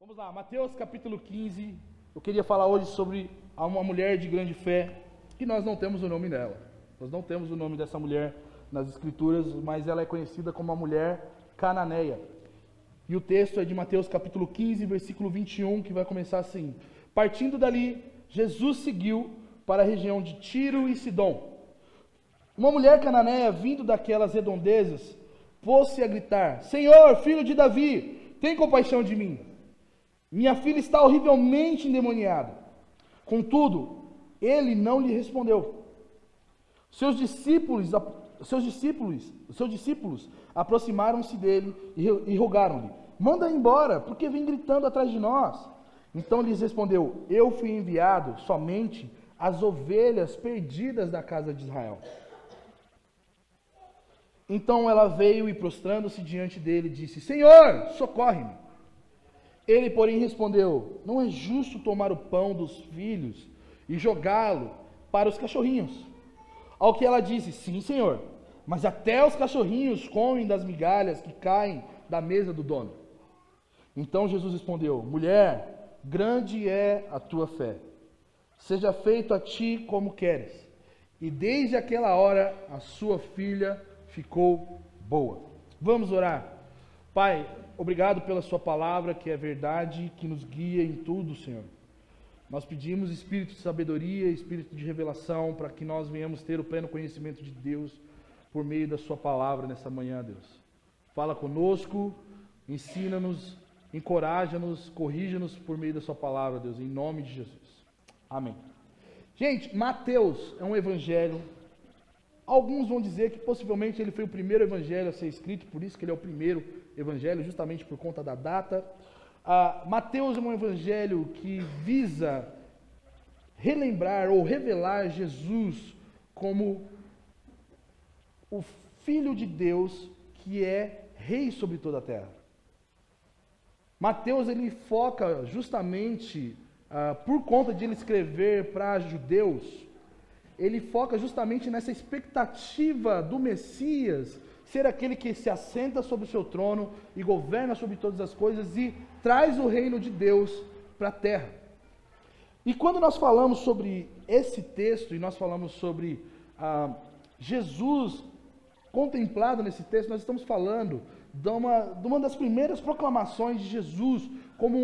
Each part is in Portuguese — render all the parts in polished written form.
Vamos lá, Mateus capítulo 15. Eu queria falar hoje sobre uma mulher de grande fé, que nós não temos o nome dela. Nós não temos o nome dessa mulher nas escrituras, mas ela é conhecida como a mulher cananeia. E o texto é de Mateus capítulo 15, versículo 21, que vai começar assim: partindo dali, Jesus seguiu para a região de Tiro e Sidom. Uma mulher cananeia, vindo daquelas redondezas, pôs-se a gritar: Senhor, filho de Davi, tem compaixão de mim. Minha filha está horrivelmente endemoniada. Contudo, ele não lhe respondeu. Seus discípulos aproximaram-se dele e rogaram-lhe: manda embora, porque vem gritando atrás de nós. Então lhes respondeu: eu fui enviado somente às ovelhas perdidas da casa de Israel. Então ela veio e, prostrando-se diante dele, disse: Senhor, socorre-me. Ele, porém, respondeu: não é justo tomar o pão dos filhos e jogá-lo para os cachorrinhos. Ao que ela disse: sim, Senhor, mas até os cachorrinhos comem das migalhas que caem da mesa do dono. Então Jesus respondeu: mulher, grande é a tua fé. Seja feito a ti como queres. E desde aquela hora a sua filha ficou boa. Vamos orar. Pai, obrigado pela sua palavra, que é verdade, que nos guia em tudo, Senhor. Nós pedimos espírito de sabedoria, espírito de revelação, para que nós venhamos ter o pleno conhecimento de Deus por meio da sua palavra nessa manhã, Deus. Fala conosco, ensina-nos, encoraja-nos, corrija-nos por meio da sua palavra, Deus, em nome de Jesus. Amém. Gente, Mateus é um evangelho. Alguns vão dizer que possivelmente ele foi o primeiro evangelho a ser escrito, por isso que ele é o primeiro evangelho, justamente por conta da data. Mateus é um evangelho que visa relembrar ou revelar Jesus como o Filho de Deus, que é rei sobre toda a terra. Mateus, ele foca justamente, por conta de ele escrever para judeus, ele foca justamente nessa expectativa do Messias ser aquele que se assenta sobre o seu trono e governa sobre todas as coisas e traz o reino de Deus para a terra. E quando nós falamos sobre esse texto, e nós falamos sobre Jesus contemplado nesse texto, nós estamos falando de uma das primeiras proclamações de Jesus como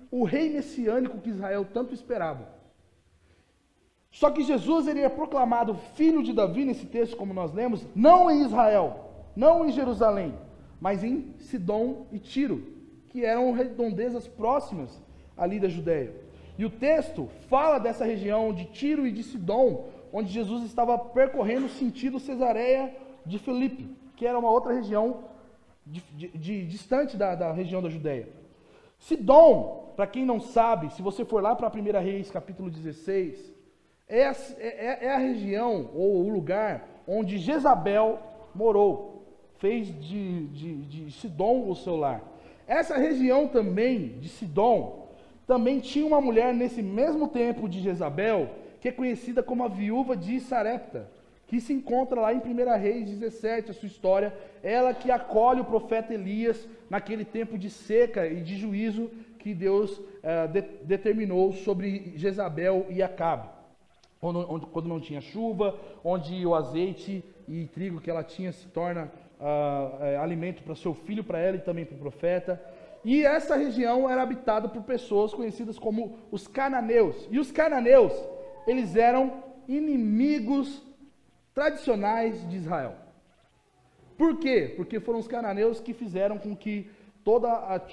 o rei messiânico que Israel tanto esperava. Só que Jesus, ele é proclamado filho de Davi nesse texto, como nós lemos, não em Israel, não em Jerusalém, mas em Sidom e Tiro, que eram redondezas próximas ali da Judéia. E o texto fala dessa região de Tiro e de Sidom, onde Jesus estava percorrendo sentido Cesareia de Filipe, que era uma outra região distante da região da Judéia. Sidom, para quem não sabe, se você for lá para 1 Reis, capítulo 16, é a região ou o lugar onde Jezabel morou, fez de Sidom o seu lar. Essa região também, de Sidom, também tinha uma mulher nesse mesmo tempo de Jezabel, que é conhecida como a viúva de Sarepta, que se encontra lá em 1 Reis 17, a sua história, ela que acolhe o profeta Elias naquele tempo de seca e de juízo que Deus determinou sobre Jezabel e Acabe. Quando não tinha chuva, onde o azeite e trigo que ela tinha se torna alimento para seu filho, para ela e também para o profeta. E essa região era habitada por pessoas conhecidas como os cananeus. E os cananeus, eles eram inimigos tradicionais de Israel. Por quê? Porque foram os cananeus que fizeram com que todo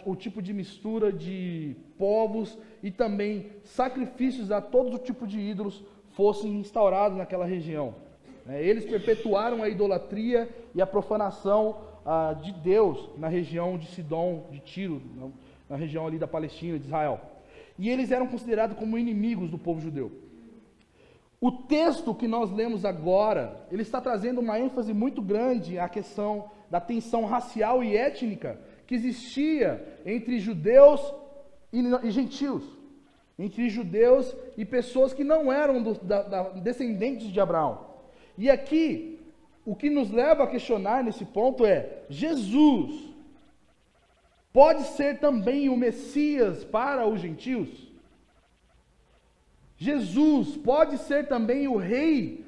o tipo de mistura de povos e também sacrifícios a todo tipo de ídolos fossem instaurados naquela região. Eles perpetuaram a idolatria e a profanação de Deus na região de Sidom, de Tiro, na região ali da Palestina, de Israel. E eles eram considerados como inimigos do povo judeu. O texto que nós lemos agora, ele está trazendo uma ênfase muito grande à questão da tensão racial e étnica que existia entre judeus e gentios, entre judeus e pessoas que não eram descendentes de Abraão. E aqui, o que nos leva a questionar nesse ponto é: Jesus, pode ser também o Messias para os gentios? Jesus pode ser também o rei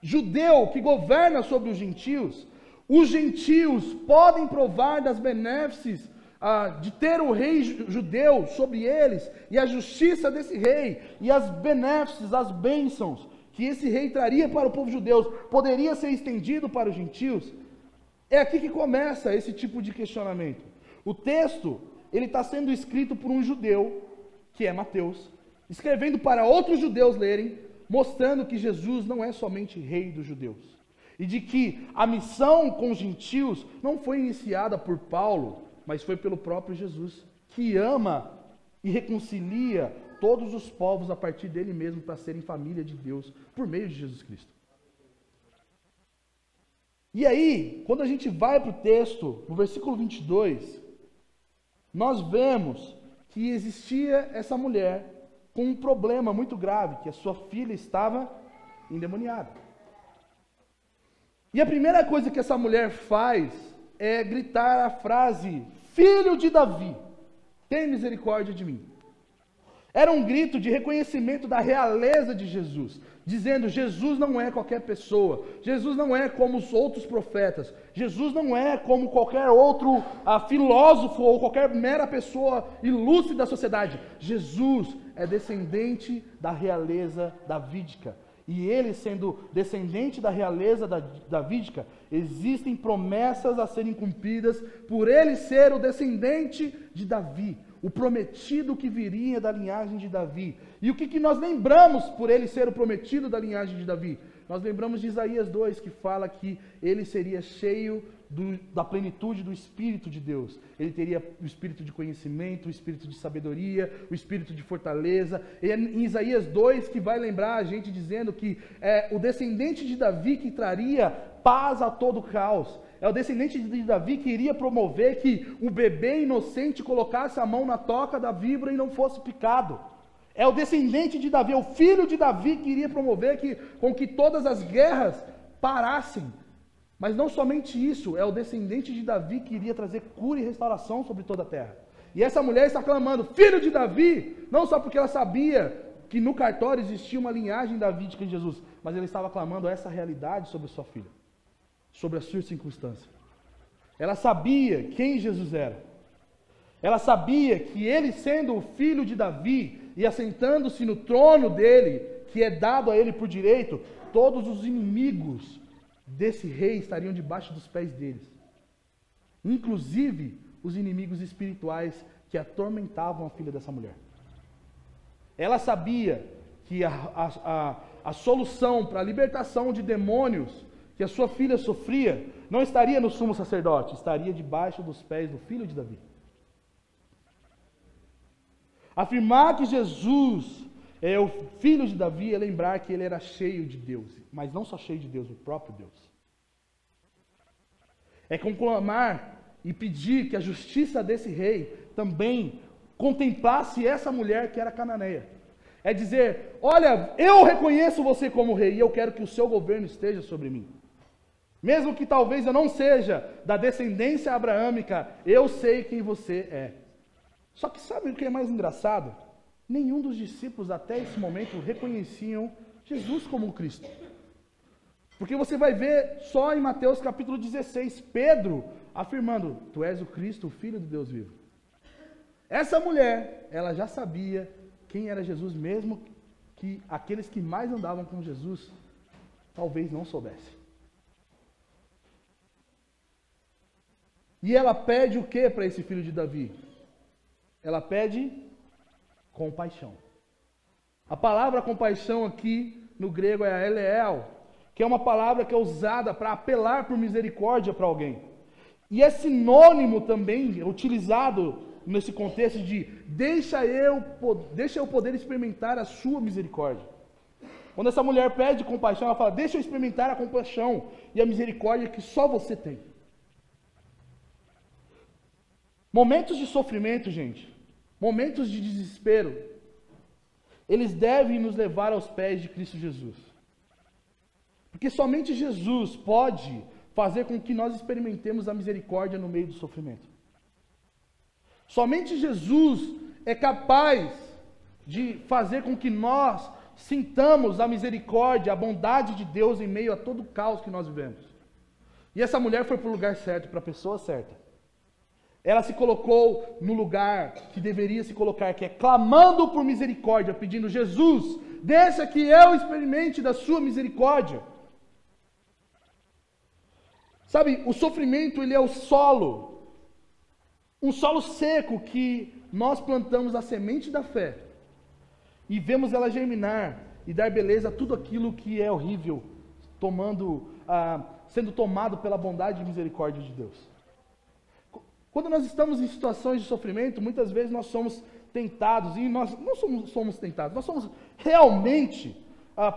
judeu que governa sobre os gentios? Os gentios podem provar das benéfices de ter o rei judeu sobre eles, e a justiça desse rei, e as benéfices, as bênçãos que esse rei traria para o povo judeu, poderia ser estendido para os gentios? É aqui que começa esse tipo de questionamento. O texto, ele está sendo escrito por um judeu, que é Mateus, escrevendo para outros judeus lerem, mostrando que Jesus não é somente rei dos judeus, e de que a missão com os gentios não foi iniciada por Paulo, mas foi pelo próprio Jesus, que ama e reconcilia todos os povos a partir dele mesmo para serem família de Deus, por meio de Jesus Cristo. E aí, quando a gente vai para o texto, no versículo 22, nós vemos que existia essa mulher com um problema muito grave, que a sua filha estava endemoniada. E a primeira coisa que essa mulher faz é gritar a frase: Filho de Davi, tem misericórdia de mim. Era um grito de reconhecimento da realeza de Jesus, dizendo: Jesus não é qualquer pessoa, Jesus não é como os outros profetas, Jesus não é como qualquer outro filósofo ou qualquer mera pessoa ilustre da sociedade. Jesus é descendente da realeza davídica. E ele, sendo descendente da realeza davídica, existem promessas a serem cumpridas por ele ser o descendente de Davi, o prometido que viria da linhagem de Davi. E o que nós lembramos por ele ser o prometido da linhagem de Davi? Nós lembramos de Isaías 2, que fala que ele seria cheio da plenitude do Espírito de Deus. Ele teria o espírito de conhecimento, o espírito de sabedoria, o espírito de fortaleza. E é em Isaías 2 que vai lembrar a gente dizendo que é o descendente de Davi que traria paz a todo caos. É o descendente de Davi que iria promover que o bebê inocente colocasse a mão na toca da víbora e não fosse picado. É o descendente de Davi, é o filho de Davi que iria promover com que todas as guerras parassem. Mas não somente isso, é o descendente de Davi que iria trazer cura e restauração sobre toda a terra. E essa mulher está clamando, filho de Davi, não só porque ela sabia que no cartório existia uma linhagem davídica de Jesus, mas ela estava clamando essa realidade sobre sua filha, sobre a sua circunstância. Ela sabia quem Jesus era. Ela sabia que ele, sendo o filho de Davi e assentando-se no trono dele, que é dado a ele por direito, todos os inimigos desse rei estariam debaixo dos pés deles, inclusive os inimigos espirituais que atormentavam a filha dessa mulher. Ela sabia que a solução para a libertação de demônios que a sua filha sofria não estaria no sumo sacerdote, estaria debaixo dos pés do filho de Davi. Afirmar que Jesus é o filho de Davi é lembrar que ele era cheio de Deus, mas não só cheio de Deus, o próprio Deus. É conclamar e pedir que a justiça desse rei também contemplasse essa mulher que era cananeia. É dizer, olha, eu reconheço você como rei e eu quero que o seu governo esteja sobre mim. Mesmo que talvez eu não seja da descendência abraâmica, eu sei quem você é. Só que sabe o que é mais engraçado? Nenhum dos discípulos até esse momento reconheciam Jesus como o Cristo. Porque você vai ver só em Mateus capítulo 16, Pedro afirmando, tu és o Cristo, o Filho de Deus vivo. Essa mulher, ela já sabia quem era Jesus, mesmo que aqueles que mais andavam com Jesus talvez não soubessem. E ela pede o que para esse filho de Davi? Ela pede compaixão. A palavra compaixão aqui no grego é eleuo, que é uma palavra que é usada para apelar por misericórdia para alguém. E é sinônimo também, utilizado nesse contexto de deixa eu poder experimentar a sua misericórdia. Quando essa mulher pede compaixão, ela fala, deixa eu experimentar a compaixão e a misericórdia que só você tem. Momentos de sofrimento, gente, momentos de desespero, eles devem nos levar aos pés de Cristo Jesus. Porque somente Jesus pode fazer com que nós experimentemos a misericórdia no meio do sofrimento. Somente Jesus é capaz de fazer com que nós sintamos a misericórdia, a bondade de Deus em meio a todo o caos que nós vivemos. E essa mulher foi para o lugar certo, para a pessoa certa. Ela se colocou no lugar que deveria se colocar, que é clamando por misericórdia, pedindo: Jesus, deixa que eu experimente da sua misericórdia. Sabe, o sofrimento, ele é o solo, um solo seco que nós plantamos a semente da fé e vemos ela germinar e dar beleza a tudo aquilo que é horrível, sendo tomado pela bondade e misericórdia de Deus. Quando nós estamos em situações de sofrimento, muitas vezes nós somos tentados, e nós não somos tentados, nós somos realmente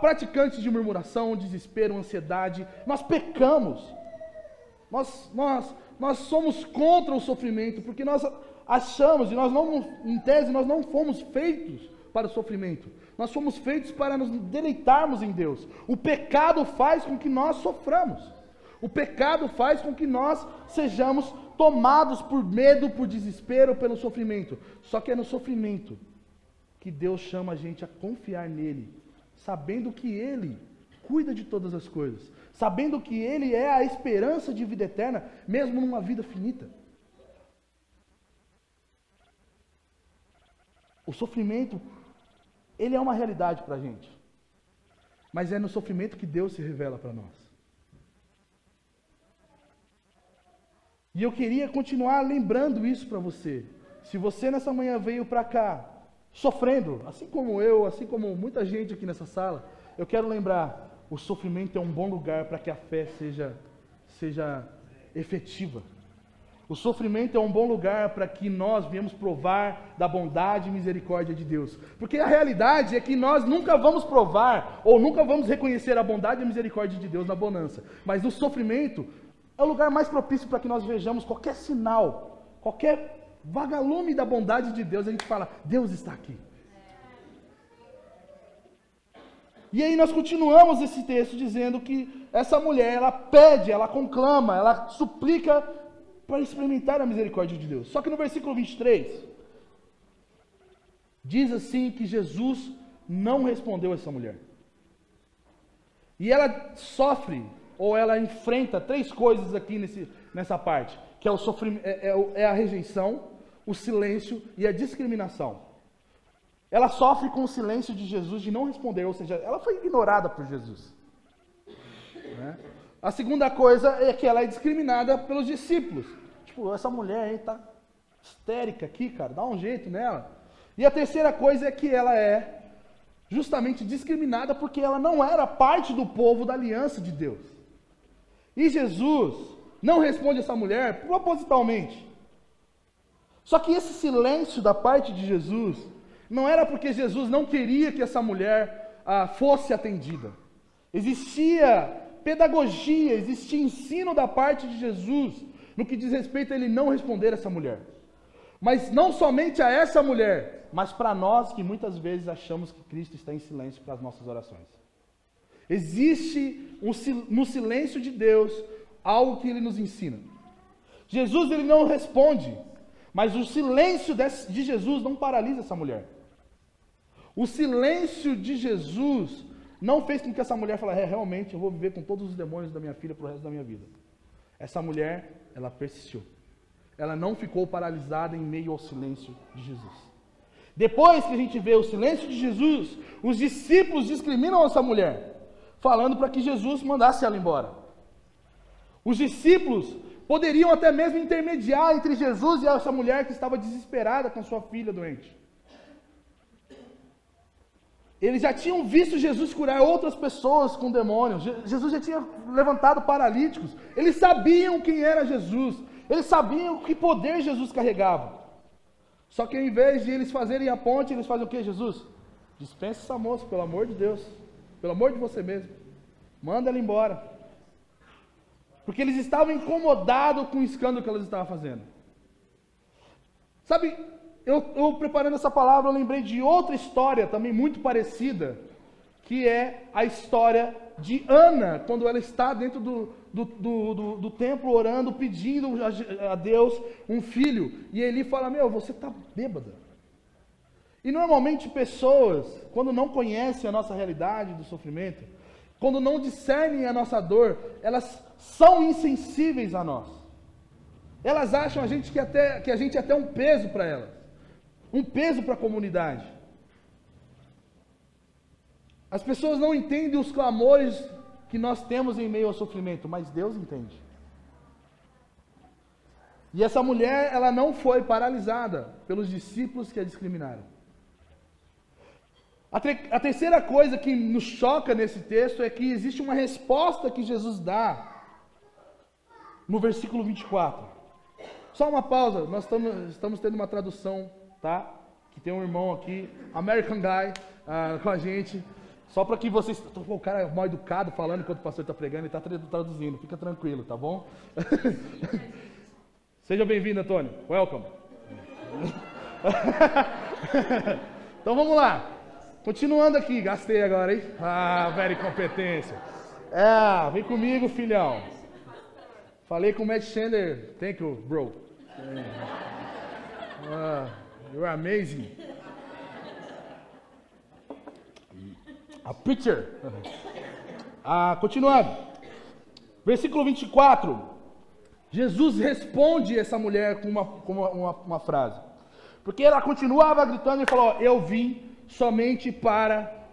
praticantes de murmuração, desespero, ansiedade, nós pecamos. Nós somos contra o sofrimento, porque nós achamos, em tese, nós não fomos feitos para o sofrimento. Nós fomos feitos para nos deleitarmos em Deus. O pecado faz com que nós soframos. O pecado faz com que nós sejamos tomados por medo, por desespero, pelo sofrimento. Só que é no sofrimento que Deus chama a gente a confiar nele, sabendo que Ele cuida de todas as coisas, sabendo que Ele é a esperança de vida eterna, mesmo numa vida finita. O sofrimento, ele é uma realidade para a gente, mas é no sofrimento que Deus se revela para nós. E eu queria continuar lembrando isso para você. Se você nessa manhã veio para cá sofrendo, assim como eu, assim como muita gente aqui nessa sala, eu quero lembrar: o sofrimento é um bom lugar para que a fé seja efetiva. O sofrimento é um bom lugar para que nós viemos provar da bondade e misericórdia de Deus. Porque a realidade é que nós nunca vamos provar ou nunca vamos reconhecer a bondade e a misericórdia de Deus na bonança. Mas no sofrimento é o lugar mais propício para que nós vejamos qualquer sinal, qualquer vagalume da bondade de Deus. A gente fala: Deus está aqui. E aí nós continuamos esse texto dizendo que essa mulher, ela pede, ela conclama, ela suplica para experimentar a misericórdia de Deus. Só que no versículo 23, diz assim que Jesus não respondeu a essa mulher. E ela sofre, ou ela enfrenta 3 coisas aqui nessa parte, que é o sofrimento, é a rejeição, o silêncio e a discriminação. Ela sofre com o silêncio de Jesus de não responder, ou seja, ela foi ignorada por Jesus. Né? A segunda coisa é que ela é discriminada pelos discípulos. Tipo, essa mulher aí tá histérica aqui, cara, dá um jeito nela. E a terceira coisa é que ela é justamente discriminada porque ela não era parte do povo da aliança de Deus. E Jesus não responde essa mulher propositalmente. Só que esse silêncio da parte de Jesus não era porque Jesus não queria que essa mulher fosse atendida. Existia pedagogia, existia ensino da parte de Jesus no que diz respeito a ele não responder essa mulher. Mas não somente a essa mulher, mas para nós que muitas vezes achamos que Cristo está em silêncio para as nossas orações. Existe no silêncio de Deus algo que Ele nos ensina. Jesus, Ele não responde, mas o silêncio de Jesus não paralisa essa mulher. O silêncio de Jesus não fez com que essa mulher falasse: realmente eu vou viver com todos os demônios da minha filha para o resto da minha vida. Essa mulher, ela persistiu. Ela não ficou paralisada em meio ao silêncio de Jesus. Depois que a gente vê o silêncio de Jesus, os discípulos discriminam essa mulher, falando para que Jesus mandasse ela embora. Os discípulos poderiam até mesmo intermediar entre Jesus e essa mulher que estava desesperada com sua filha doente. Eles já tinham visto Jesus curar outras pessoas com demônios. Jesus já tinha levantado paralíticos. Eles sabiam quem era Jesus. Eles sabiam que poder Jesus carregava. Só que ao invés de eles fazerem a ponte, eles fazem o que, Jesus? Dispensa essa moça, pelo amor de Deus. Pelo amor de você mesmo. Manda ela embora. Porque eles estavam incomodados com o escândalo que elas estavam fazendo. Sabe, eu preparando essa palavra, eu lembrei de outra história também muito parecida, que é a história de Ana, quando ela está dentro do templo orando, pedindo a Deus um filho. E Eli fala, você está bêbada. E normalmente pessoas, quando não conhecem a nossa realidade do sofrimento, quando não discernem a nossa dor, elas são insensíveis a nós. Elas acham que a gente é até um peso para elas, um peso para a comunidade. As pessoas não entendem os clamores que nós temos em meio ao sofrimento, mas Deus entende. E essa mulher, ela não foi paralisada pelos discípulos que a discriminaram. A terceira coisa que nos choca nesse texto é que existe uma resposta que Jesus dá no versículo 24. Só uma pausa, nós estamos tendo uma tradução, tá? Que tem um irmão aqui, American Guy, com a gente. Só para que vocês... O cara é mal educado falando enquanto o pastor está pregando e está traduzindo. Fica tranquilo, tá bom? Seja bem-vindo, Antônio. Welcome. Então vamos lá. Continuando aqui. Gastei agora, hein? Velha incompetência. Vem comigo, filhão. Falei com o Matt Chandler. Thank you, bro. You're amazing. A preacher. Continuando. Versículo 24. Jesus responde essa mulher com uma frase. Porque ela continuava gritando e falou, eu vim somente para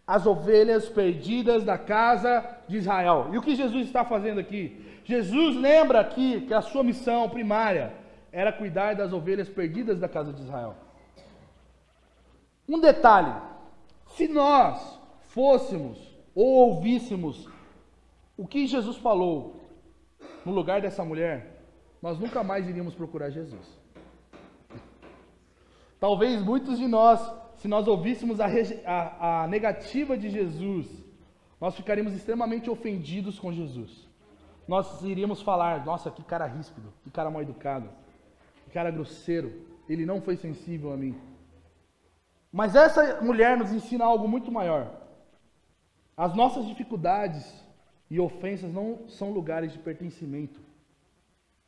as ovelhas perdidas da casa de Israel. E o que Jesus está fazendo aqui? Jesus lembra aqui que a sua missão primária era cuidar das ovelhas perdidas da casa de Israel. Um detalhe. Se nós fôssemos ou ouvíssemos o que Jesus falou no lugar dessa mulher, nós nunca mais iríamos procurar Jesus. Talvez muitos de nós, se nós ouvíssemos a negativa de Jesus, nós ficaríamos extremamente ofendidos com Jesus. Nós iríamos falar, nossa, que cara ríspido, que cara mal educado, que cara grosseiro, ele não foi sensível a mim. Mas essa mulher nos ensina algo muito maior. As nossas dificuldades e ofensas não são lugares de pertencimento.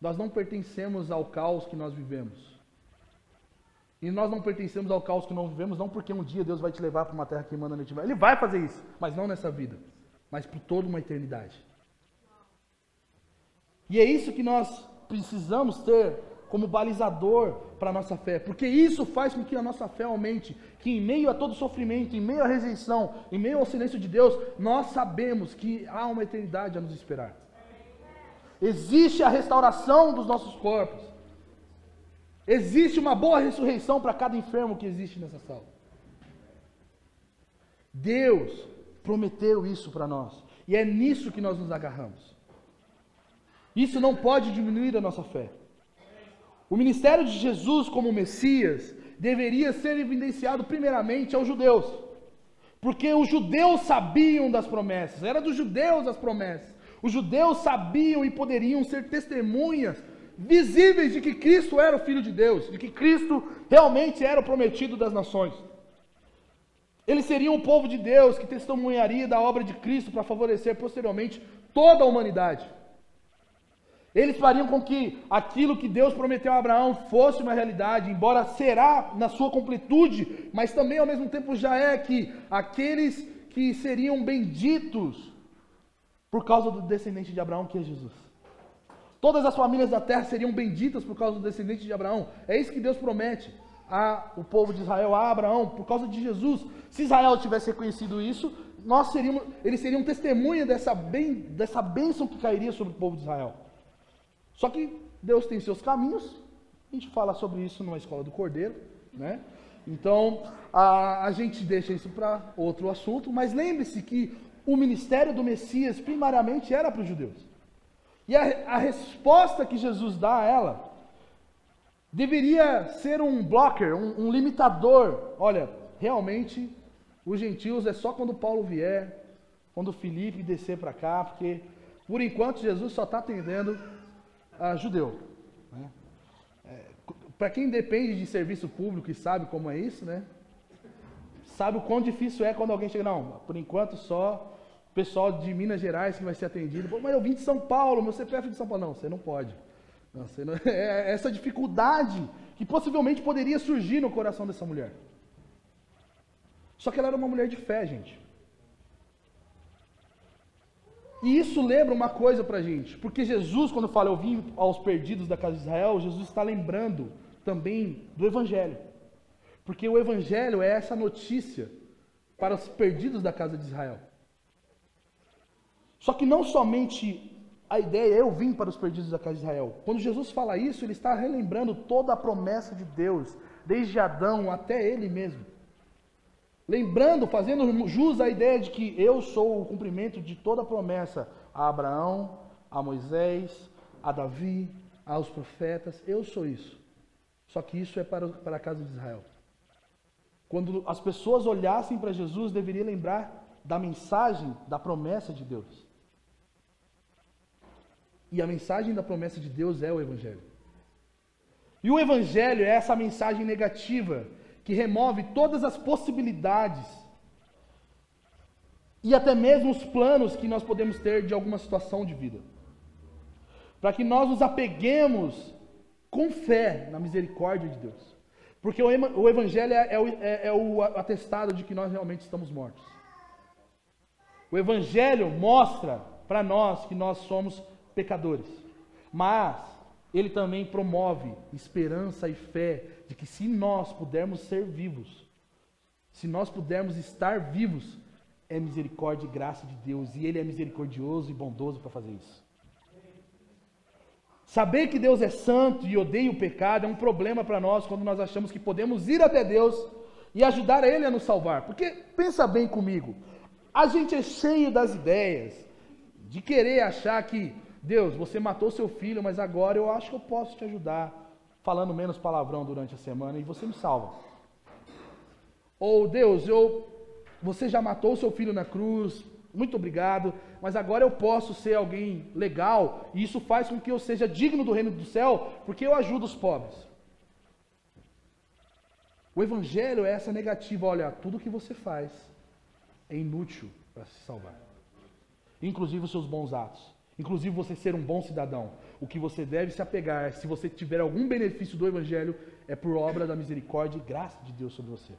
Nós não pertencemos ao caos que nós vivemos. E nós não pertencemos ao caos que nós vivemos, não porque um dia Deus vai te levar para uma terra que manda noite. Ele vai fazer isso, mas não nessa vida, mas por toda uma eternidade. E é isso que nós precisamos ter como balizador para a nossa fé, porque isso faz com que a nossa fé aumente, que em meio a todo sofrimento, em meio à rejeição, em meio ao silêncio de Deus, nós sabemos que há uma eternidade a nos esperar. Existe a restauração dos nossos corpos, existe uma boa ressurreição para cada enfermo que existe nessa sala. Deus prometeu isso para nós, e é nisso que nós nos agarramos. Isso não pode diminuir a nossa fé. O ministério de Jesus como Messias deveria ser evidenciado primeiramente aos judeus, porque os judeus sabiam das promessas, era dos judeus as promessas. Os judeus sabiam e poderiam ser testemunhas visíveis de que Cristo era o Filho de Deus, de que Cristo realmente era o prometido das nações. Eles seriam o povo de Deus que testemunharia da obra de Cristo para favorecer posteriormente toda a humanidade. Eles fariam com que aquilo que Deus prometeu a Abraão fosse uma realidade, embora será na sua completude, mas também ao mesmo tempo já é que aqueles que seriam benditos por causa do descendente de Abraão, que é Jesus. Todas as famílias da terra seriam benditas por causa do descendente de Abraão. É isso que Deus promete ao povo de Israel, a Abraão, por causa de Jesus. Se Israel tivesse reconhecido isso, eles seriam testemunha dessa bênção que cairia sobre o povo de Israel. Só que Deus tem seus caminhos, a gente fala sobre isso numa escola do Cordeiro, né? Então, a gente deixa isso para outro assunto, mas lembre-se que o ministério do Messias primariamente era para os judeus. E a resposta que Jesus dá a ela deveria ser um blocker, um limitador. Olha, realmente, os gentios é só quando Paulo vier, quando Filipe descer para cá, porque por enquanto Jesus só está atendendo judeu, né? Para quem depende de serviço público e sabe como é isso, né? sabe o quão difícil é quando alguém chega, não, por enquanto só o pessoal de Minas Gerais que vai ser atendido. Pô, mas eu vim de São Paulo, meu CPF é de São Paulo. Não, você não pode. Não, você não... É essa dificuldade que possivelmente poderia surgir no coração dessa mulher. Só que ela era uma mulher de fé, gente. E isso lembra uma coisa pra gente, porque Jesus, quando fala eu vim aos perdidos da casa de Israel, Jesus está lembrando também do Evangelho. Porque o Evangelho é essa notícia para os perdidos da casa de Israel. Só que não somente a ideia eu vim para os perdidos da casa de Israel. Quando Jesus fala isso, ele está relembrando toda a promessa de Deus, desde Adão até ele mesmo. Lembrando, fazendo jus à ideia de que eu sou o cumprimento de toda a promessa a Abraão, a Moisés, a Davi, aos profetas. Eu sou isso. Só que isso é para a casa de Israel. Quando as pessoas olhassem para Jesus, deveriam lembrar da mensagem, da promessa de Deus. E a mensagem da promessa de Deus é o Evangelho. E o Evangelho é essa mensagem negativa que remove todas as possibilidades e até mesmo os planos que nós podemos ter de alguma situação de vida. Para que nós nos apeguemos com fé na misericórdia de Deus. Porque o Evangelho é o atestado de que nós realmente estamos mortos. O Evangelho mostra para nós que nós somos pecadores. Mas ele também promove esperança e fé de que se nós pudermos ser vivos, se nós pudermos estar vivos, é misericórdia e graça de Deus. E ele é misericordioso e bondoso para fazer isso. Saber que Deus é santo e odeia o pecado é um problema para nós quando nós achamos que podemos ir até Deus e ajudar Ele a nos salvar. Porque, pensa bem comigo, a gente é cheio das ideias de querer achar que Deus, você matou seu filho, mas agora eu acho que eu posso te ajudar falando menos palavrão durante a semana e você me salva. Ou Deus, você já matou seu filho na cruz, muito obrigado, mas agora eu posso ser alguém legal e isso faz com que eu seja digno do reino do céu, porque eu ajudo os pobres. O Evangelho é essa negativa, olha, tudo que você faz é inútil para se salvar. Inclusive os seus bons atos. Inclusive você ser um bom cidadão. O que você deve se apegar, se você tiver algum benefício do Evangelho, é por obra da misericórdia e graça de Deus sobre você.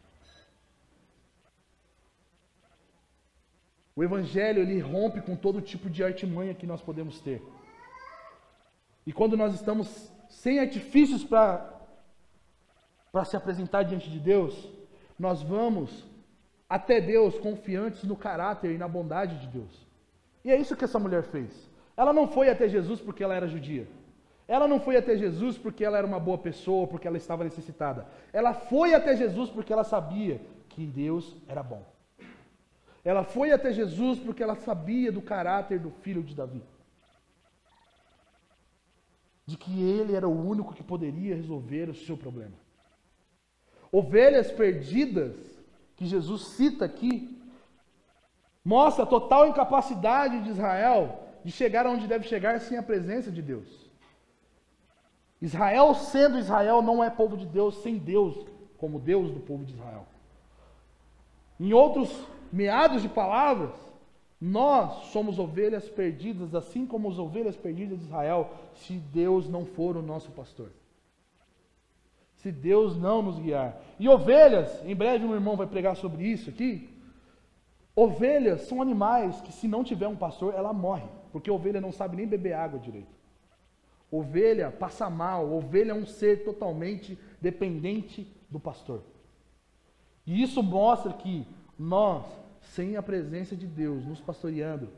O Evangelho, ele rompe com todo tipo de artimanha que nós podemos ter. E quando nós estamos sem artifícios para se apresentar diante de Deus, nós vamos até Deus confiantes no caráter e na bondade de Deus. E é isso que essa mulher fez. Ela não foi até Jesus porque ela era judia. Ela não foi até Jesus porque ela era uma boa pessoa, porque ela estava necessitada. Ela foi até Jesus porque ela sabia que Deus era bom. Ela foi até Jesus porque ela sabia do caráter do filho de Davi. De que ele era o único que poderia resolver o seu problema. Ovelhas perdidas, que Jesus cita aqui, mostra a total incapacidade de Israel de chegar onde deve chegar sem a presença de Deus. Israel, sendo Israel, não é povo de Deus sem Deus, como Deus do povo de Israel. Em outros meados de palavras, nós somos ovelhas perdidas, assim como as ovelhas perdidas de Israel, se Deus não for o nosso pastor. Se Deus não nos guiar. E ovelhas, em breve um irmão vai pregar sobre isso aqui. Ovelhas são animais que, se não tiver um pastor, ela morre. Porque a ovelha não sabe nem beber água direito. Ovelha passa mal. Ovelha é um ser totalmente dependente do pastor. E isso mostra que nós, sem a presença de Deus nos pastoreando,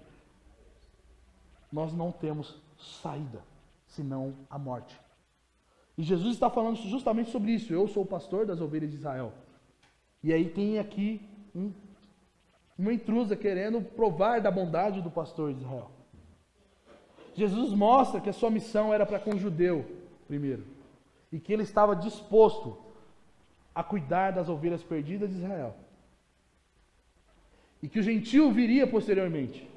nós não temos saída, senão a morte. E Jesus está falando justamente sobre isso. Eu sou o pastor das ovelhas de Israel. E aí tem aqui uma intrusa querendo provar da bondade do pastor de Israel. Jesus mostra que a sua missão era para com o judeu, primeiro. E que ele estava disposto a cuidar das ovelhas perdidas de Israel. E que o gentio viria posteriormente.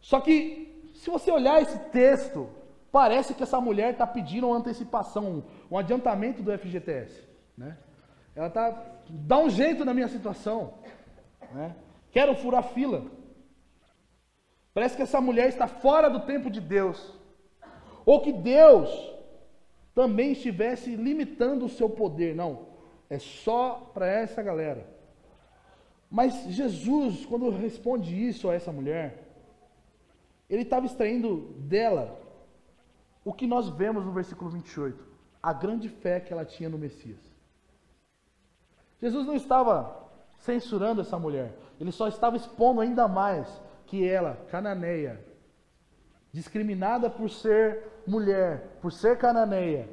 Só que, se você olhar esse texto, parece que essa mulher está pedindo uma antecipação, um adiantamento do FGTS. Né? Ela está, dá um jeito na minha situação, né? Quero furar fila. Parece que essa mulher está fora do tempo de Deus. Ou que Deus também estivesse limitando o seu poder. Não, é só para essa galera. Mas Jesus, quando responde isso a essa mulher, ele estava extraindo dela o que nós vemos no versículo 28, a grande fé que ela tinha no Messias. Jesus não estava censurando essa mulher, ele só estava expondo ainda mais que ela, cananeia, discriminada por ser mulher, por ser cananeia,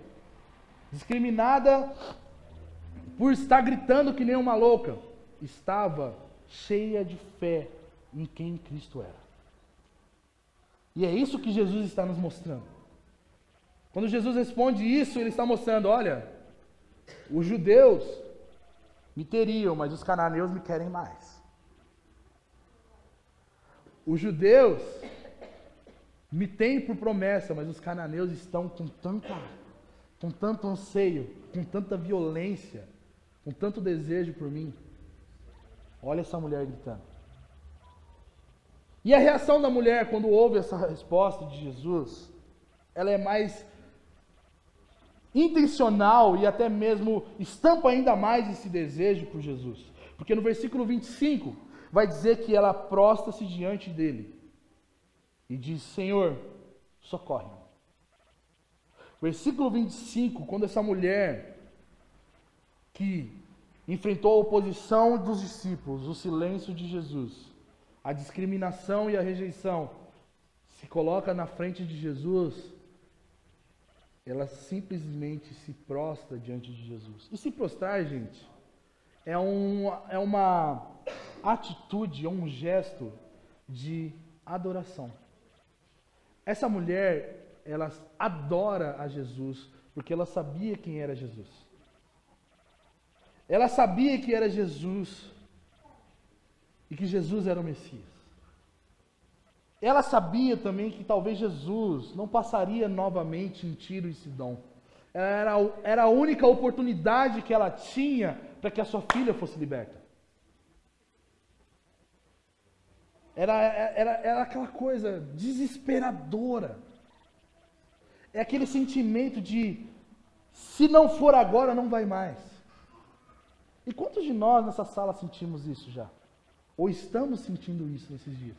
discriminada por estar gritando que nem uma louca, estava cheia de fé em quem Cristo era. E é isso que Jesus está nos mostrando. Quando Jesus responde isso, ele está mostrando, olha, os judeus me teriam, mas os cananeus me querem mais. Os judeus me têm por promessa, mas os cananeus estão com tanto anseio, com tanta violência, com tanto desejo por mim. Olha essa mulher gritando. E a reação da mulher quando ouve essa resposta de Jesus, ela é mais intencional e até mesmo estampa ainda mais esse desejo por Jesus. Porque no versículo 25 vai dizer que ela prostra-se diante dele e diz, Senhor, socorre-me. Versículo 25, quando essa mulher que enfrentou a oposição dos discípulos, o silêncio de Jesus, a discriminação e a rejeição, se coloca na frente de Jesus, ela simplesmente se prostra diante de Jesus. E se prostrar, gente, é uma atitude, é um gesto de adoração. Essa mulher, ela adora a Jesus, porque ela sabia quem era Jesus. Ela sabia que era Jesus e que Jesus era o Messias. Ela sabia também que talvez Jesus não passaria novamente em Tiro e Sidom. Era a única oportunidade que ela tinha para que a sua filha fosse liberta. Era aquela coisa desesperadora. É aquele sentimento de, se não for agora, não vai mais. E quantos de nós nessa sala sentimos isso já? Ou estamos sentindo isso nesses dias?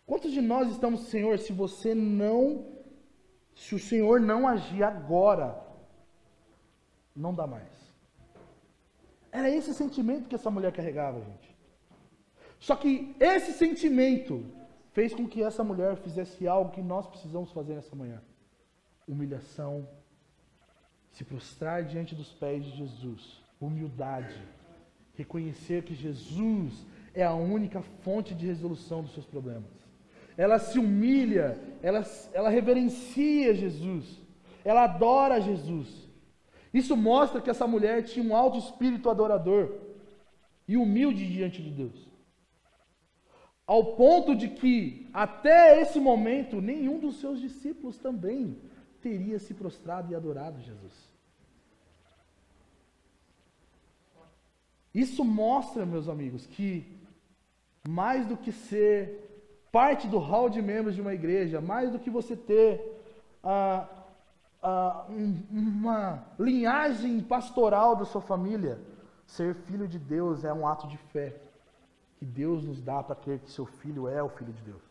Quantos de nós estamos, Senhor, se o Senhor não agir agora, não dá mais. Era esse sentimento que essa mulher carregava, gente. Só que esse sentimento fez com que essa mulher fizesse algo que nós precisamos fazer nessa manhã. Humilhação, se prostrar diante dos pés de Jesus, humildade, reconhecer que Jesus é a única fonte de resolução dos seus problemas. Ela se humilha, ela reverencia Jesus, ela adora Jesus. Isso mostra que essa mulher tinha um alto espírito adorador e humilde diante de Deus. Ao ponto de que, até esse momento, nenhum dos seus discípulos também teria se prostrado e adorado Jesus. Isso mostra, meus amigos, que mais do que ser parte do hall de membros de uma igreja, mais do que você ter uma linhagem pastoral da sua família, ser filho de Deus é um ato de fé que Deus nos dá para crer que seu filho é o Filho de Deus.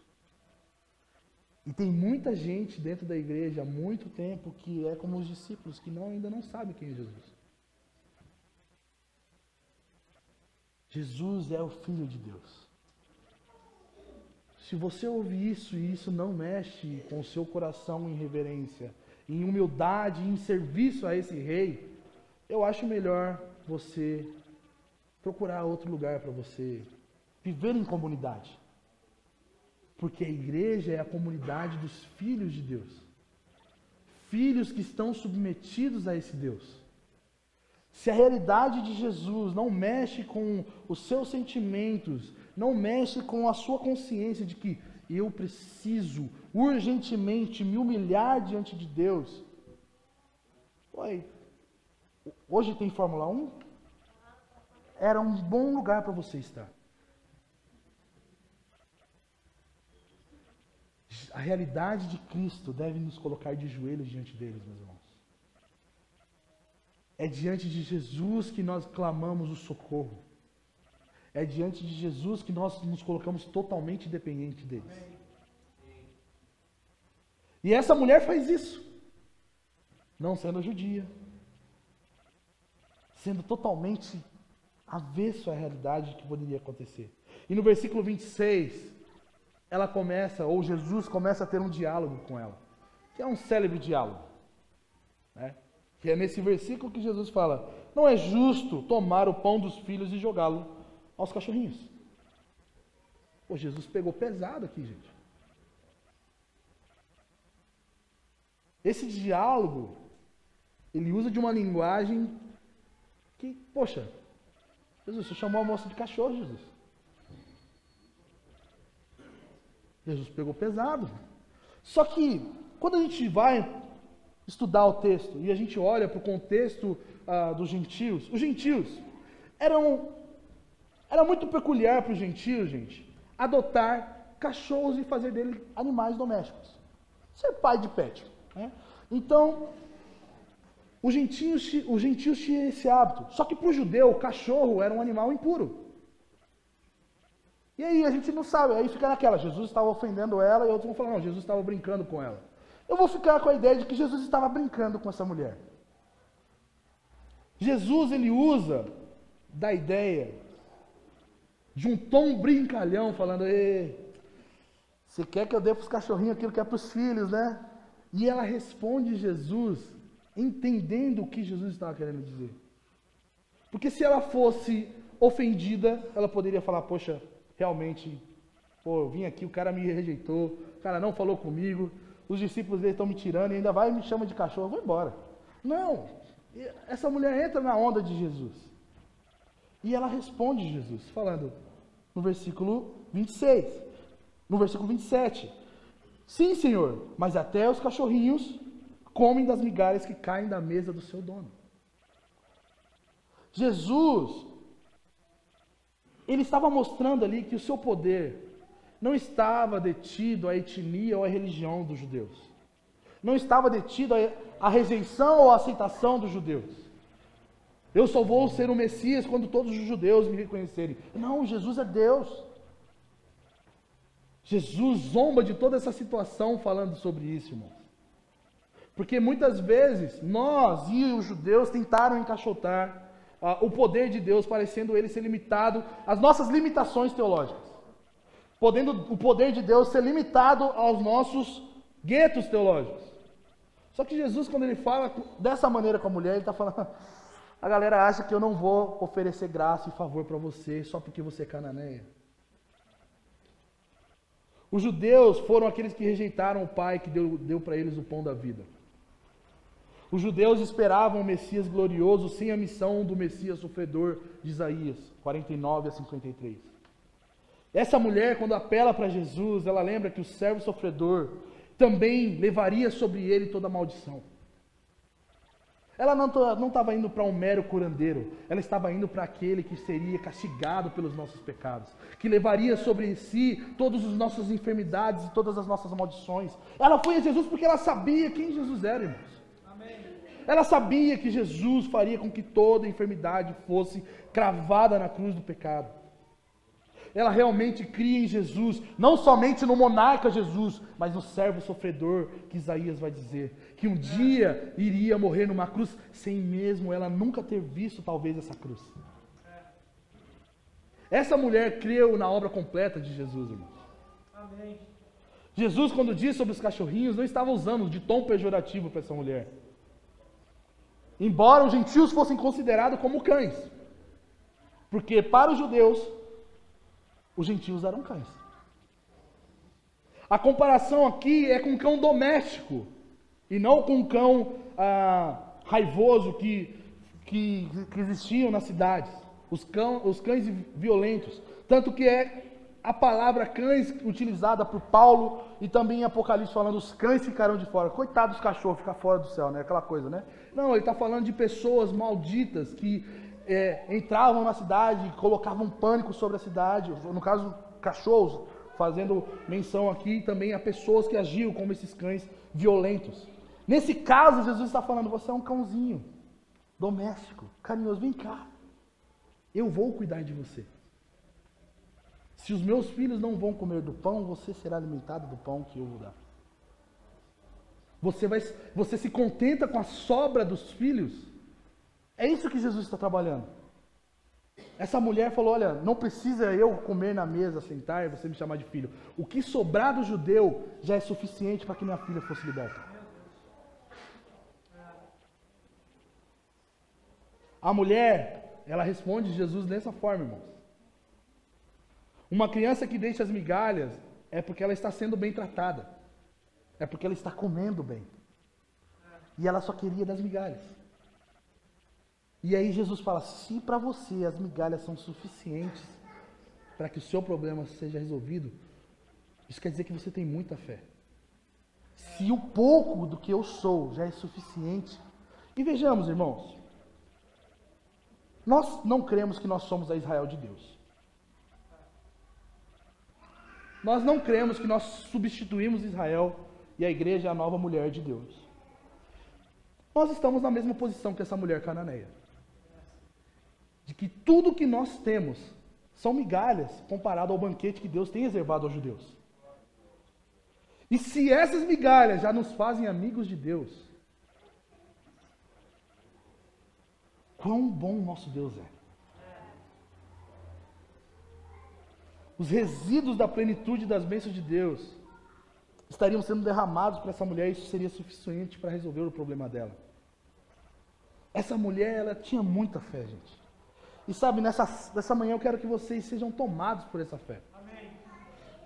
E tem muita gente dentro da igreja há muito tempo que é como os discípulos, que ainda não sabe quem é Jesus. Jesus é o Filho de Deus. Se você ouvir isso e isso não mexe com o seu coração em reverência, em humildade, em serviço a esse rei, eu acho melhor você procurar outro lugar para você viver em comunidade. Porque a igreja é a comunidade dos filhos de Deus. Filhos que estão submetidos a esse Deus. Se a realidade de Jesus não mexe com os seus sentimentos, não mexe com a sua consciência de que eu preciso urgentemente me humilhar diante de Deus, Hoje tem Fórmula 1? Era um bom lugar para você estar. A realidade de Cristo deve nos colocar de joelhos diante deles, meus irmãos. É diante de Jesus que nós clamamos o socorro. É diante de Jesus que nós nos colocamos totalmente dependentes deles. E essa mulher faz isso. Não sendo judia. Sendo totalmente avesso à realidade que poderia acontecer. E no versículo 26, ela começa, ou Jesus começa a ter um diálogo com ela. Que é um célebre diálogo. Né? Que é nesse versículo que Jesus fala: não é justo tomar o pão dos filhos e jogá-lo aos cachorrinhos. Pô, Jesus pegou pesado aqui, gente. Esse diálogo, ele usa de uma linguagem que, poxa, Jesus, você chamou a moça de cachorro, Jesus. Jesus pegou pesado. Só que, quando a gente vai estudar o texto e a gente olha para o contexto dos gentios, os gentios era muito peculiar para os gentios, gente, adotar cachorros e fazer dele animais domésticos. Ser pai de pet. Né? Então, os gentios tinham esse hábito. Só que para o judeu, o cachorro era um animal impuro. E aí a gente não sabe, aí fica naquela, Jesus estava ofendendo ela, e outros vão falar, não, Jesus estava brincando com ela. Eu vou ficar com a ideia de que Jesus estava brincando com essa mulher. Jesus, ele usa da ideia de um tom brincalhão, falando, ei, você quer que eu dê para os cachorrinhos aquilo que é para os filhos, né? E ela responde Jesus, entendendo o que Jesus estava querendo dizer. Porque se ela fosse ofendida, ela poderia falar, poxa, realmente, eu vim aqui, o cara me rejeitou, o cara não falou comigo, os discípulos dele estão me tirando e ainda vai e me chama de cachorro, eu vou embora. Não, essa mulher entra na onda de Jesus. E ela responde Jesus, falando no versículo 26, no versículo 27, sim, Senhor, mas até os cachorrinhos comem das migalhas que caem da mesa do seu dono. Jesus, ele estava mostrando ali que o seu poder não estava detido à etnia ou à religião dos judeus. Não estava detido à rejeição ou à aceitação dos judeus. Eu só vou ser o Messias quando todos os judeus me reconhecerem. Não, Jesus é Deus. Jesus zomba de toda essa situação falando sobre isso, irmãos. Porque muitas vezes nós e os judeus tentaram encaixotar o poder de Deus, parecendo ele ser limitado às nossas limitações teológicas. Podendo o poder de Deus ser limitado aos nossos guetos teológicos. Só que Jesus, quando ele fala dessa maneira com a mulher, ele está falando, a galera acha que eu não vou oferecer graça e favor para você só porque você é cananeia. Os judeus foram aqueles que rejeitaram o Pai que deu para eles o pão da vida. Os judeus esperavam o Messias glorioso sem a missão do Messias sofredor de Isaías 49 a 53. Essa mulher, quando apela para Jesus, ela lembra que o servo sofredor também levaria sobre ele toda a maldição. Ela não estava indo para um mero curandeiro, ela estava indo para aquele que seria castigado pelos nossos pecados, que levaria sobre si todas as nossas enfermidades e todas as nossas maldições. Ela foi a Jesus porque ela sabia quem Jesus era, irmãos. Ela sabia que Jesus faria com que toda enfermidade fosse cravada na cruz do pecado. Ela realmente cria em Jesus, não somente no monarca Jesus, mas no servo sofredor que Isaías vai dizer, que um dia iria morrer numa cruz, sem mesmo ela nunca ter visto talvez essa cruz. Essa mulher creu na obra completa de Jesus, irmãos. Amém. Jesus, quando disse sobre os cachorrinhos, não estava usando de tom pejorativo para essa mulher. Embora os gentios fossem considerados como cães. Porque para os judeus, os gentios eram cães. A comparação aqui é com um cão doméstico. E não com um cão raivoso que existiam nas cidades. Os cães violentos. Tanto que é a palavra cães utilizada por Paulo e também em Apocalipse falando os cães ficarão de fora. Coitado dos cachorros, ficar fora do céu, né? Aquela coisa, né? Não, ele está falando de pessoas malditas que entravam na cidade, colocavam pânico sobre a cidade, no caso, cachorros, fazendo menção aqui também a pessoas que agiam como esses cães violentos. Nesse caso, Jesus está falando, você é um cãozinho, doméstico, carinhoso, vem cá, eu vou cuidar de você. Se os meus filhos não vão comer do pão, você será alimentado do pão que eu vou dar. Você se contenta com a sobra dos filhos? É isso que Jesus está trabalhando. Essa mulher falou, olha, não precisa eu comer na mesa, sentar e você me chamar de filho. O que sobrar do judeu já é suficiente para que minha filha fosse liberta. A mulher, ela responde Jesus dessa forma, irmãos. Uma criança que deixa as migalhas é porque ela está sendo bem tratada. É porque ela está comendo bem. E ela só queria das migalhas. E aí Jesus fala, se para você as migalhas são suficientes para que o seu problema seja resolvido, isso quer dizer que você tem muita fé. Se o pouco do que eu sou já é suficiente. E vejamos, irmãos, nós não cremos que nós somos a Israel de Deus. Nós não cremos que nós substituímos Israel e a igreja é a nova mulher de Deus. Nós estamos na mesma posição que essa mulher cananeia. De que tudo que nós temos são migalhas comparado ao banquete que Deus tem reservado aos judeus. E se essas migalhas já nos fazem amigos de Deus, quão bom nosso Deus é. Os resíduos da plenitude das bênçãos de Deus estariam sendo derramados para essa mulher e isso seria suficiente para resolver o problema dela. Essa mulher, ela tinha muita fé, gente. E sabe, nessa manhã eu quero que vocês sejam tomados por essa fé. Amém.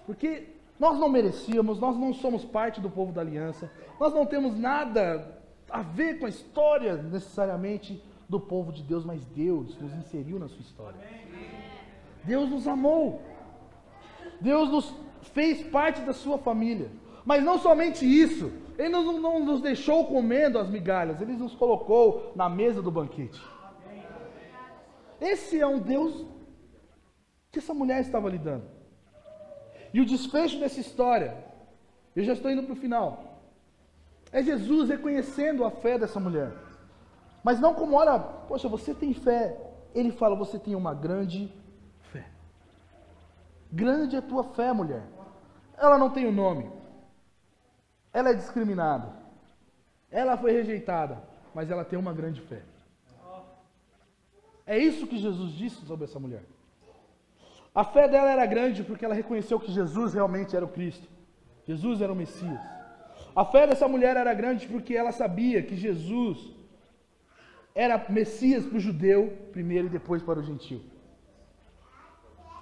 Porque nós não merecíamos, nós não somos parte do povo da aliança, nós não temos nada a ver com a história necessariamente do povo de Deus, mas Deus nos inseriu na sua história. Amém. Deus nos amou. Deus nos fez parte da sua família. Mas não somente isso, Ele não nos deixou comendo as migalhas, Ele nos colocou na mesa do banquete. Esse é um Deus que essa mulher estava lidando. E o desfecho dessa história, eu já estou indo para o final, é Jesus reconhecendo a fé dessa mulher. Mas não como, olha, poxa, você tem fé. Ele fala, você tem uma grande fé. Grande é a tua fé, mulher. Ela não tem o nome. Ela é discriminada. Ela foi rejeitada. Mas ela tem uma grande fé. É isso que Jesus disse sobre essa mulher. A fé dela era grande porque ela reconheceu que Jesus realmente era o Cristo. Jesus era o Messias. A fé dessa mulher era grande porque ela sabia que Jesus era Messias para o judeu primeiro e depois para o gentio.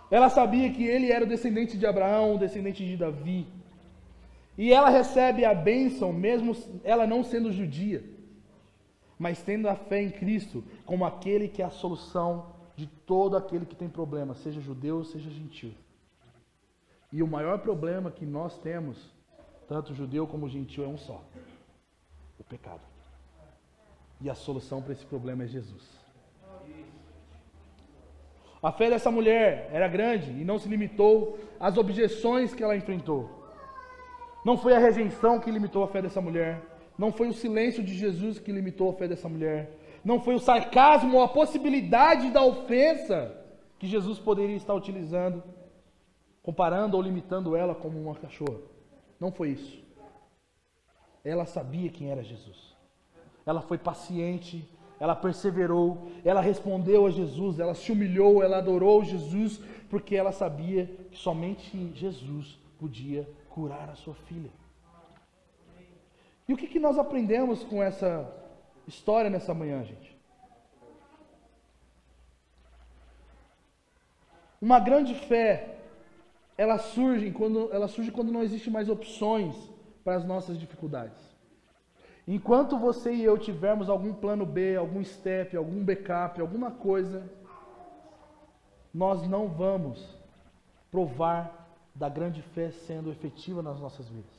Ela sabia que ele era o descendente de Abraão, o descendente de Davi. E ela recebe a bênção mesmo ela não sendo judia, mas tendo a fé em Cristo como aquele que é a solução de todo aquele que tem problema, seja judeu, seja gentio. E o maior problema que nós temos, tanto judeu como gentio, é um só: o pecado. E a solução para esse problema é Jesus. A fé dessa mulher era grande e não se limitou às objeções que ela enfrentou. Não foi a rejeição que limitou a fé dessa mulher. Não foi o silêncio de Jesus que limitou a fé dessa mulher. Não foi o sarcasmo ou a possibilidade da ofensa que Jesus poderia estar utilizando, comparando ou limitando ela como uma cachorra. Não foi isso. Ela sabia quem era Jesus. Ela foi paciente, ela perseverou, ela respondeu a Jesus, ela se humilhou, ela adorou Jesus, porque ela sabia que somente Jesus podia curar a sua filha. E o que nós aprendemos com essa história nessa manhã, gente? Uma grande fé, ela surge quando não existe mais opções para as nossas dificuldades. Enquanto você e eu tivermos algum plano B, algum step, algum backup, alguma coisa, nós não vamos provar da grande fé sendo efetiva nas nossas vidas.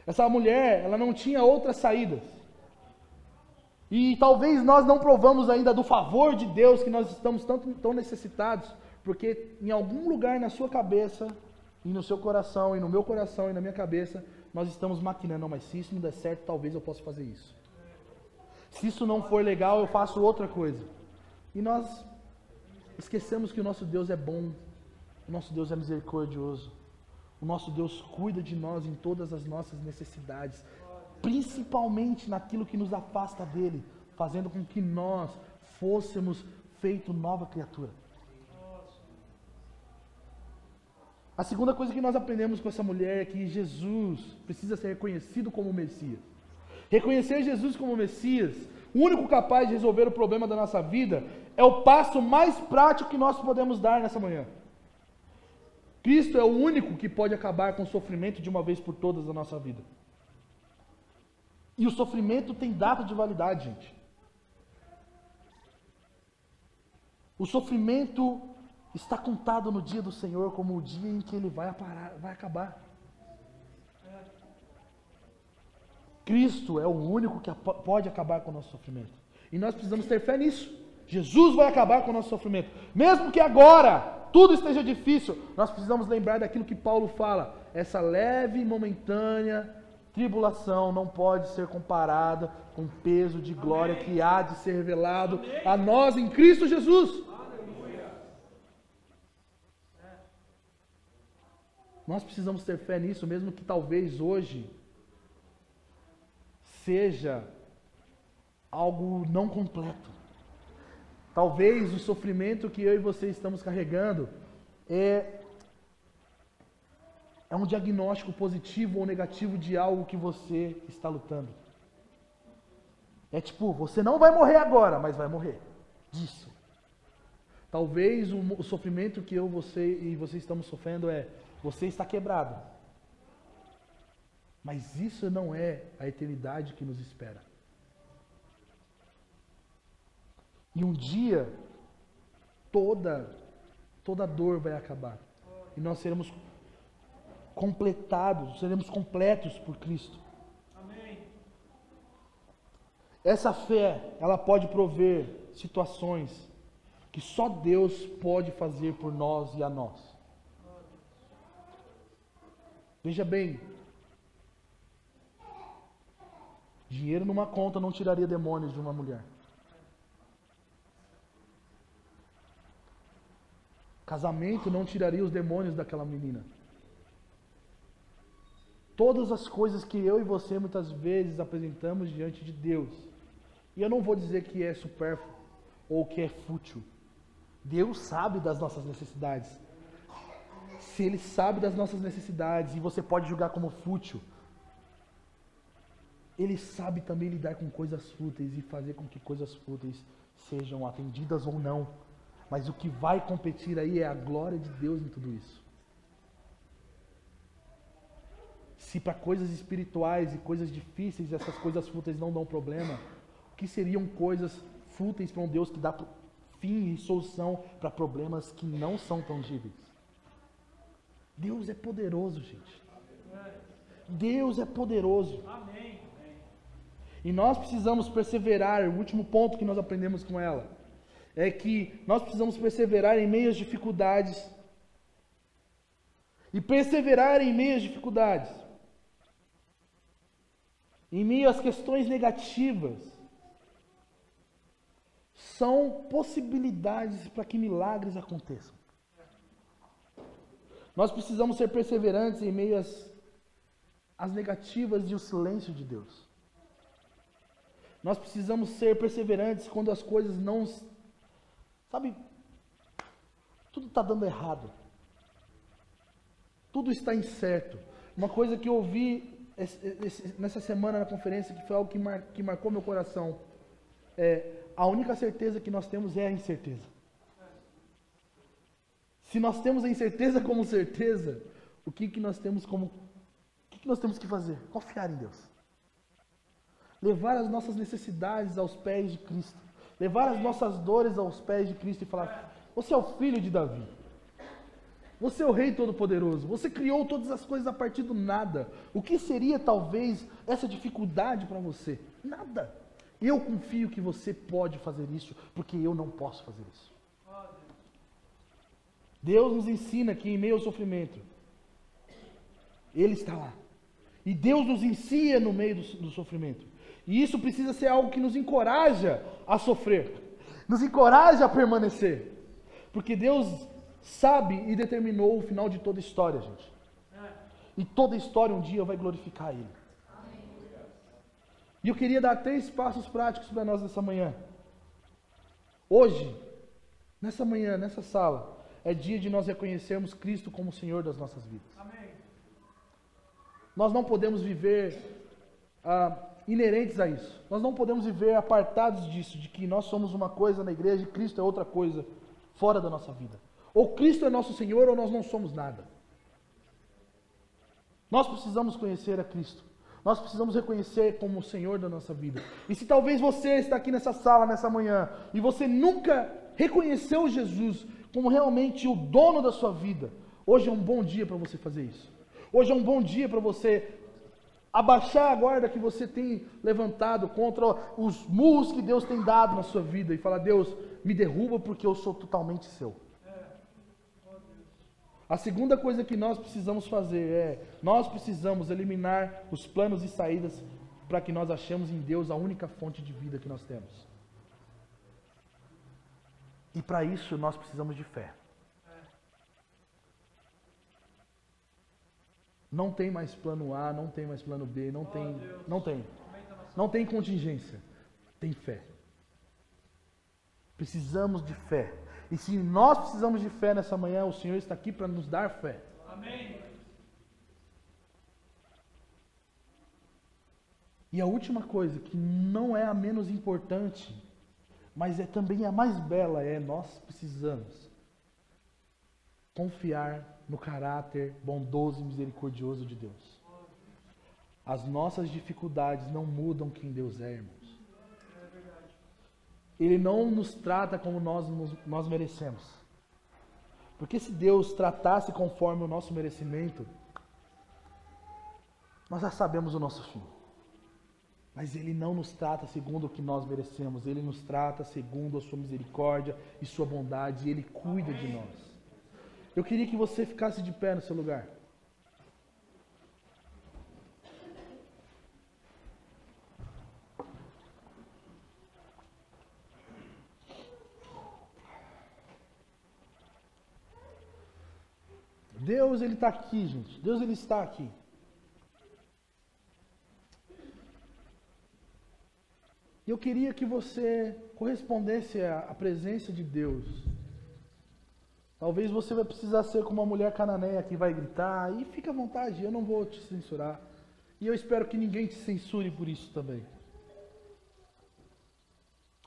Essa mulher, ela não tinha outras saídas. E talvez nós não provamos ainda do favor de Deus que nós estamos tão necessitados, porque em algum lugar na sua cabeça, e no seu coração, e no meu coração, e na minha cabeça, nós estamos maquinando, não, mas se isso não der certo, talvez eu possa fazer isso. Se isso não for legal, eu faço outra coisa. E nós esquecemos que o nosso Deus é bom, o nosso Deus é misericordioso, o nosso Deus cuida de nós em todas as nossas necessidades, principalmente naquilo que nos afasta dele, fazendo com que nós fôssemos feito nova criatura. A segunda coisa que nós aprendemos com essa mulher é que Jesus precisa ser reconhecido como Messias. Reconhecer Jesus como Messias, o único capaz de resolver o problema da nossa vida, é o passo mais prático que nós podemos dar nessa manhã. Cristo é o único que pode acabar com o sofrimento de uma vez por todas da nossa vida. E o sofrimento tem data de validade, gente. O sofrimento está contado no dia do Senhor como o dia em que ele vai acabar. Cristo é o único que pode acabar com o nosso sofrimento. E nós precisamos ter fé nisso. Jesus vai acabar com o nosso sofrimento. Mesmo que agora tudo esteja difícil, nós precisamos lembrar daquilo que Paulo fala. Essa leve e momentânea tribulação não pode ser comparada com o peso de glória que há de ser revelado a nós em Cristo Jesus. Nós precisamos ter fé nisso, mesmo que talvez hoje seja algo não completo. Talvez o sofrimento que eu e você estamos carregando é um diagnóstico positivo ou negativo de algo que você está lutando. É tipo, você não vai morrer agora, mas vai morrer disso. Talvez o sofrimento que eu, você e você estamos sofrendo você está quebrado. Mas isso não é a eternidade que nos espera. E um dia, toda dor vai acabar. E nós seremos completados, seremos completos por Cristo. Amém. Essa fé, ela pode prover situações que só Deus pode fazer por nós e a nós. Veja bem, dinheiro numa conta não tiraria demônios de uma mulher. Casamento não tiraria os demônios daquela menina. Todas as coisas que eu e você muitas vezes apresentamos diante de Deus, e eu não vou dizer que é supérfluo ou que é fútil. Deus sabe das nossas necessidades. Se Ele sabe das nossas necessidades e você pode julgar como fútil, Ele sabe também lidar com coisas fúteis e fazer com que coisas fúteis sejam atendidas ou não. Mas o que vai competir aí é a glória de Deus em tudo isso. Se para coisas espirituais e coisas difíceis essas coisas fúteis não dão problema, o que seriam coisas fúteis para um Deus que dá fim e solução para problemas que não são tangíveis? Deus é poderoso, gente. Deus é poderoso. Amém. E nós precisamos perseverar. O último ponto que nós aprendemos com ela é que nós precisamos perseverar em meio às dificuldades. E perseverar em meio às dificuldades, em meio às questões negativas, são possibilidades para que milagres aconteçam. Nós precisamos ser perseverantes em meio às negativas e o silêncio de Deus. Nós precisamos ser perseverantes quando as coisas não... Sabe, tudo está dando errado. Tudo está incerto. Uma coisa que eu ouvi nessa semana na conferência, que foi algo que marcou meu coração, a única certeza que nós temos é a incerteza. Se nós temos a incerteza como certeza, o que nós temos que fazer? Confiar em Deus. Levar as nossas necessidades aos pés de Cristo. Levar as nossas dores aos pés de Cristo e falar: você é o filho de Davi. Você é o Rei Todo-Poderoso. Você criou todas as coisas a partir do nada. O que seria talvez essa dificuldade para você? Nada. Eu confio que você pode fazer isso, porque eu não posso fazer isso. Deus nos ensina que em meio ao sofrimento, Ele está lá. E Deus nos ensina no meio do sofrimento. E isso precisa ser algo que nos encoraja a sofrer, nos encoraja a permanecer. Porque Deus sabe e determinou o final de toda história, gente. E toda história um dia vai glorificar Ele. E eu queria dar 3 passos práticos para nós nessa manhã. Hoje, nessa manhã, nessa sala, é dia de nós reconhecermos Cristo como o Senhor das nossas vidas. Amém. Nós não podemos viver inerentes a isso. Nós não podemos viver apartados disso, de que nós somos uma coisa na igreja e Cristo é outra coisa fora da nossa vida. Ou Cristo é nosso Senhor ou nós não somos nada. Nós precisamos conhecer a Cristo. Nós precisamos reconhecer como o Senhor da nossa vida. E se talvez você está aqui nessa sala, nessa manhã, e você nunca reconheceu Jesus como realmente o dono da sua vida, hoje é um bom dia para você fazer isso. Hoje é um bom dia para você abaixar a guarda que você tem levantado contra os murros que Deus tem dado na sua vida e falar: Deus, me derruba porque eu sou totalmente seu. A segunda coisa que nós precisamos fazer nós precisamos eliminar os planos e saídas para que nós achemos em Deus a única fonte de vida que nós temos. E para isso nós precisamos de fé. Não tem mais plano A, não tem mais plano B, não tem contingência. Tem fé. Precisamos de fé. E se nós precisamos de fé nessa manhã, o Senhor está aqui para nos dar fé. Amém. E a última coisa, que não é a menos importante, mas é também a mais bela, nós precisamos confiar no caráter bondoso e misericordioso de Deus. As nossas dificuldades não mudam quem Deus é, irmãos. Ele não nos trata como nós merecemos. Porque se Deus tratasse conforme o nosso merecimento, nós já sabemos o nosso fim. Mas Ele não nos trata segundo o que nós merecemos. Ele nos trata segundo a sua misericórdia e sua bondade. E Ele cuida de nós. Eu queria que você ficasse de pé no seu lugar. Deus, Ele está aqui, gente. Deus, Ele está aqui. E eu queria que você correspondesse à presença de Deus. Talvez você vai precisar ser como uma mulher cananeia que vai gritar, e fica à vontade, eu não vou te censurar. E eu espero que ninguém te censure por isso também.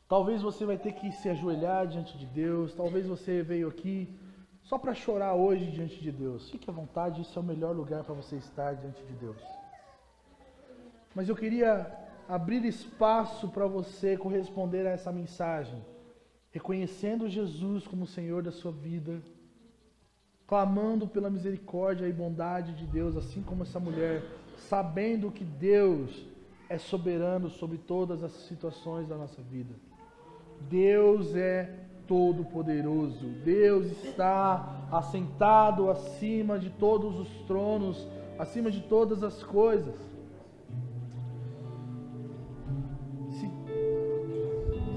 Talvez você vai ter que se ajoelhar diante de Deus, talvez você veio aqui só para chorar hoje diante de Deus. Fique à vontade, isso é o melhor lugar para você estar diante de Deus. Mas eu queria abrir espaço para você corresponder a essa mensagem, reconhecendo Jesus como Senhor da sua vida, clamando pela misericórdia e bondade de Deus, assim como essa mulher, sabendo que Deus é soberano sobre todas as situações da nossa vida. Deus é todo-poderoso. Deus está assentado acima de todos os tronos, acima de todas as coisas.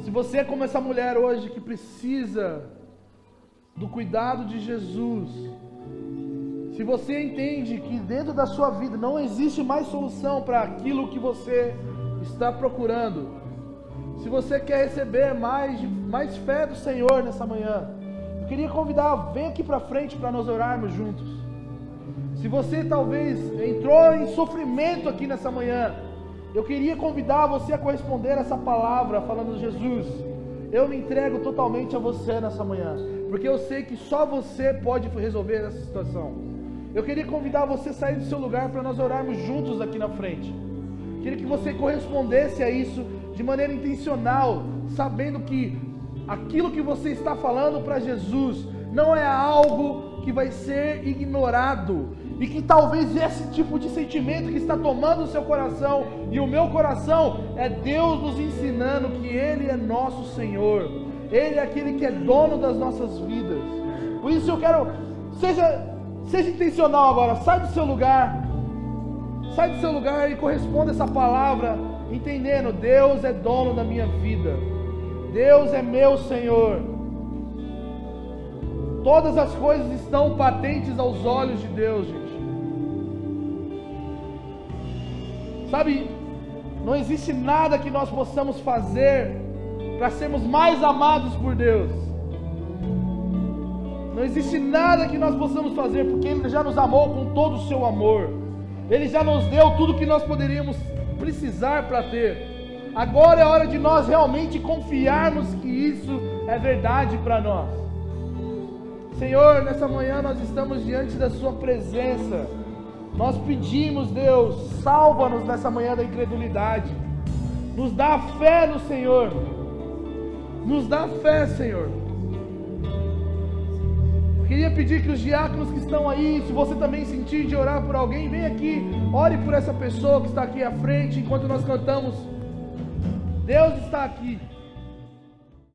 Se você é como essa mulher hoje que precisa do cuidado de Jesus, se você entende que dentro da sua vida não existe mais solução para aquilo que você está procurando, se você quer receber mais fé do Senhor nessa manhã, eu queria convidar, vem aqui para frente para nós orarmos juntos. Se você talvez entrou em sofrimento aqui nessa manhã, eu queria convidar você a corresponder a essa palavra, falando: Jesus, eu me entrego totalmente a você nessa manhã, porque eu sei que só você pode resolver essa situação. Eu queria convidar você a sair do seu lugar para nós orarmos juntos aqui na frente. Queria que você correspondesse a isso de maneira intencional, sabendo que aquilo que você está falando para Jesus não é algo que vai ser ignorado. E que talvez esse tipo de sentimento que está tomando o seu coração e o meu coração é Deus nos ensinando que Ele é nosso Senhor. Ele é aquele que é dono das nossas vidas. Por isso eu quero, seja intencional agora, sai do seu lugar e corresponda essa palavra, entendendo, Deus é dono da minha vida, Deus é meu Senhor. Todas as coisas estão patentes aos olhos de Deus, gente. Sabe, não existe nada que nós possamos fazer para sermos mais amados por Deus. Não existe nada que nós possamos fazer, porque Ele já nos amou com todo o seu amor. Ele já nos deu tudo que nós poderíamos precisar para ter. Agora é hora de nós realmente confiarmos que isso é verdade para nós. Senhor, nessa manhã nós estamos diante da Sua presença. Nós pedimos, Deus, salva-nos nessa manhã da incredulidade. Nos dá fé no Senhor. Nos dá fé, Senhor. Queria pedir que os diáconos que estão aí, se você também sentir de orar por alguém, vem aqui, ore por essa pessoa que está aqui à frente enquanto nós cantamos. Deus está aqui.